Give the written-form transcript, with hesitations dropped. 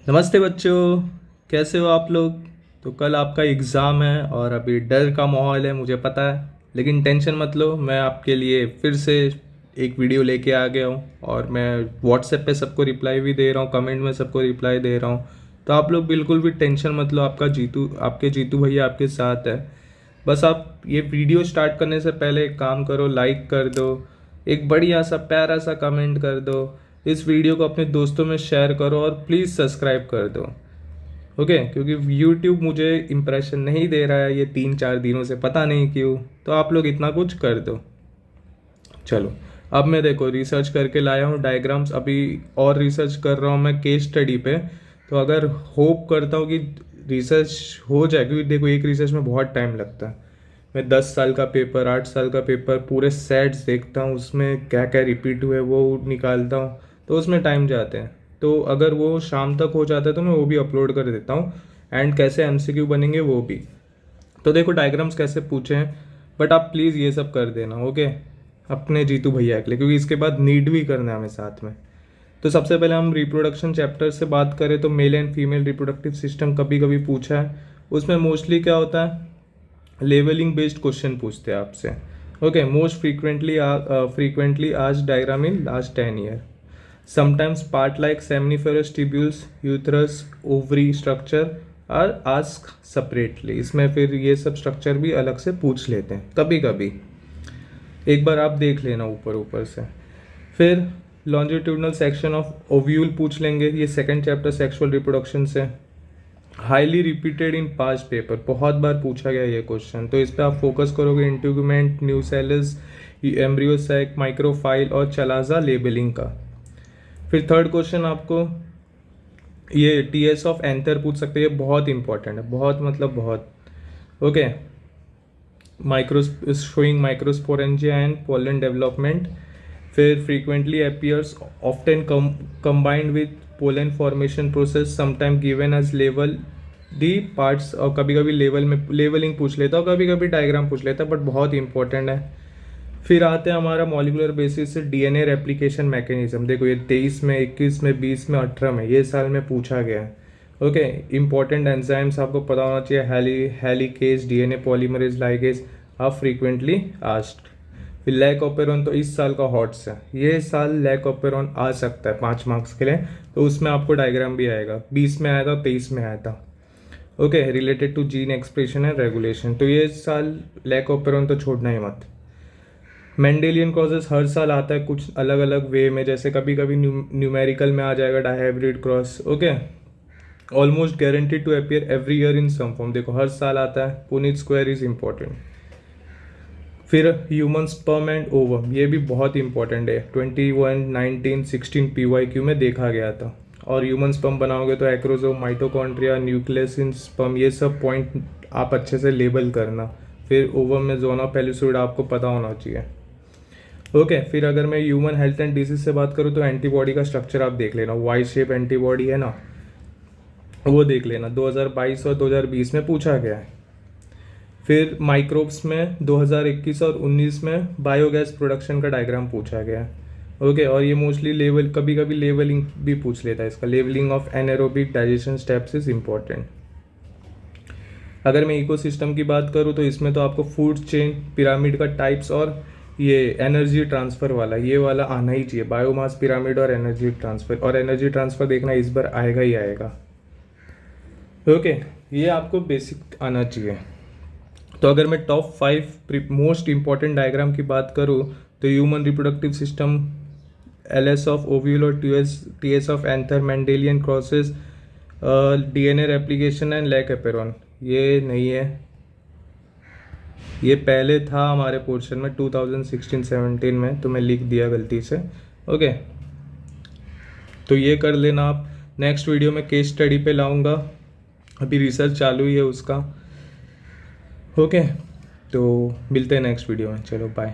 नमस्ते बच्चों, कैसे हो आप लोग। तो कल आपका एग्ज़ाम है और अभी डर का माहौल है, मुझे पता है। लेकिन टेंशन मत लो, मैं आपके लिए फिर से एक वीडियो लेके आ गया हूँ और मैं व्हाट्सएप पे सबको रिप्लाई भी दे रहा हूँ, कमेंट में सबको रिप्लाई दे रहा हूँ। तो आप लोग बिल्कुल भी टेंशन मत लो, आपके जीतू भैया आपके साथ है। बस आप ये वीडियो स्टार्ट करने से पहले एक काम करो, लाइक कर दो, एक बढ़िया सा प्यारा सा कमेंट कर दो, इस वीडियो को अपने दोस्तों में शेयर करो और प्लीज़ सब्सक्राइब कर दो। ओके, क्योंकि यूट्यूब मुझे इम्प्रेशन नहीं दे रहा है ये 3-4 दिनों से, पता नहीं क्यों। तो आप लोग इतना कुछ कर दो। चलो, अब मैं देखो रिसर्च करके लाया हूँ डायग्राम्स, अभी और रिसर्च कर रहा हूँ मैं केस स्टडी पे। तो अगर होप करता हूँ कि रिसर्च हो जाए, क्योंकि देखो एक रिसर्च में बहुत टाइम लगता है। मैं 10 साल का पेपर, 8 साल का पेपर, पूरे सेट्स देखता हूँ, उसमें क्या क्या रिपीट हुए वो निकालता हूँ। तो उसमें टाइम जाते हैं। तो अगर वो शाम तक हो जाता है तो मैं वो भी अपलोड कर देता हूँ। एंड कैसे एमसीक्यू बनेंगे वो भी। तो देखो डायग्राम्स कैसे पूछे हैं, बट आप प्लीज़ ये सब कर देना, ओके, अपने जीतू भैया के लिए, क्योंकि इसके बाद नीड भी करना है हमें साथ में। तो सबसे पहले हम रिप्रोडक्शन चैप्टर से बात करें तो male and female reproductive system कभी कभी पूछा है। उसमें मोस्टली क्या होता है, लेवलिंग बेस्ड क्वेश्चन पूछते हैं आपसे। ओके, मोस्ट फ्रीक्वेंटली आज diagram in last 10 year. Sometimes part like seminiferous tubules, uterus, ovary structure are asked separately. इसमें फिर ये सब स्ट्रक्चर भी अलग से पूछ लेते हैं कभी कभी, एक बार आप देख लेना ऊपर ऊपर से। फिर लॉन्जिट्यूडनल सेक्शन ऑफ ओव्यूल पूछ लेंगे, ये सेकंड चैप्टर सेक्सुअल रिप्रोडक्शन से। Highly repeated in past paper, बहुत बार पूछा गया ये क्वेश्चन, तो इस पर आप फोकस करोगे। इंट्यूगमेंट, न्यूसेलस, एम्ब्रियोसैक, माइक्रोफाइल और चलाजा लेबलिंग का। फिर थर्ड क्वेश्चन आपको ये टीएस ऑफ एंथर पूछ सकते हैं, ये बहुत इंपॉर्टेंट है, बहुत मतलब बहुत। Okay, micro showing microsporangia and pollen development. फिर frequently appears often combined with pollen formation process, sometime given as लेवल दी पार्ट्स। और कभी कभी लेवल में लेवलिंग पूछ लेता और कभी कभी डायग्राम पूछ लेता, बट बहुत इंपॉर्टेंट है। फिर आते हैं हमारा मॉलिकुलर बेसिस से डीएनए रेप्लिकेशन मैकेनिज्म। देखो ये 23 में, 21 में, 20 में, 18 में, ये साल में पूछा गया है। ओके, इंपॉर्टेंट एंजाइम्स आपको पता होना चाहिए, helicase, DNA polymerase, ligase are frequently asked. फिर लैक ऑपेरॉन तो इस साल का हॉट्स है, ये साल लैक ऑपेरॉन आ सकता है 5 मार्क्स के लिए, तो उसमें आपको डायग्राम भी आएगा। 20 में आया था, 23 में आया था। Okay, related to gene expression and regulation, तो ये साल लैक ऑपेरॉन तो छोड़ना ही मत। मेंडेलियन क्रॉसेस हर साल आता है कुछ अलग अलग वे में, जैसे कभी कभी न्यूमेरिकल में आ जाएगा dihybrid cross. Okay, almost guaranteed to appear every year in some form, देखो हर साल आता है। Punnett square is important. फिर ह्यूमन स्पर्म एंड ओवम, ये भी बहुत इंपॉर्टेंट है, 21, 19, 16 PYQ में देखा गया था। और ह्यूमन स्पर्म बनाओगे तो acrosome, mitochondria, nucleus in sperm, ये सब पॉइंट आप अच्छे से लेबल करना। फिर ओवम में जोना पेलिसोइड आपको पता होना चाहिए। ओके, फिर अगर मैं ह्यूमन हेल्थ एंड डिजीज से बात करूँ तो एंटीबॉडी का स्ट्रक्चर आप देख लेना, वाई शेप एंटीबॉडी है ना, वो देख लेना, 2022 और 2020 में पूछा गया है। फिर माइक्रोब्स में 2021 और 19 में बायोगैस प्रोडक्शन का डायग्राम पूछा गया है। ओके, और ये मोस्टली लेवल, कभी कभी लेवलिंग भी पूछ लेता है इसका, labelling of anaerobic digestion steps is important. अगर मैं इकोसिस्टम की बात करूँ तो इसमें तो आपको फूड चेन, पिरामिड का टाइप्स और ये एनर्जी ट्रांसफ़र वाला, ये वाला आना ही चाहिए, बायोमास पिरामिड और एनर्जी ट्रांसफ़र। और एनर्जी ट्रांसफ़र देखना इस बार आएगा ही आएगा। ओके, ये आपको बेसिक आना चाहिए। तो अगर मैं टॉप 5 मोस्ट इंपॉर्टेंट डायग्राम की बात करूँ तो human reproductive system, LS of ovule और TS of anther, Mendelian crosses, DNA replication and lac operon, ये नहीं है, ये पहले था हमारे पोर्शन में 2016-17 में, तो मैं लिख दिया गलती से। ओके, तो ये कर लेना आप। नेक्स्ट वीडियो में केस स्टडी पे लाऊंगा, अभी रिसर्च चालू ही है उसका। ओके, तो मिलते हैं नेक्स्ट वीडियो में, चलो बाय।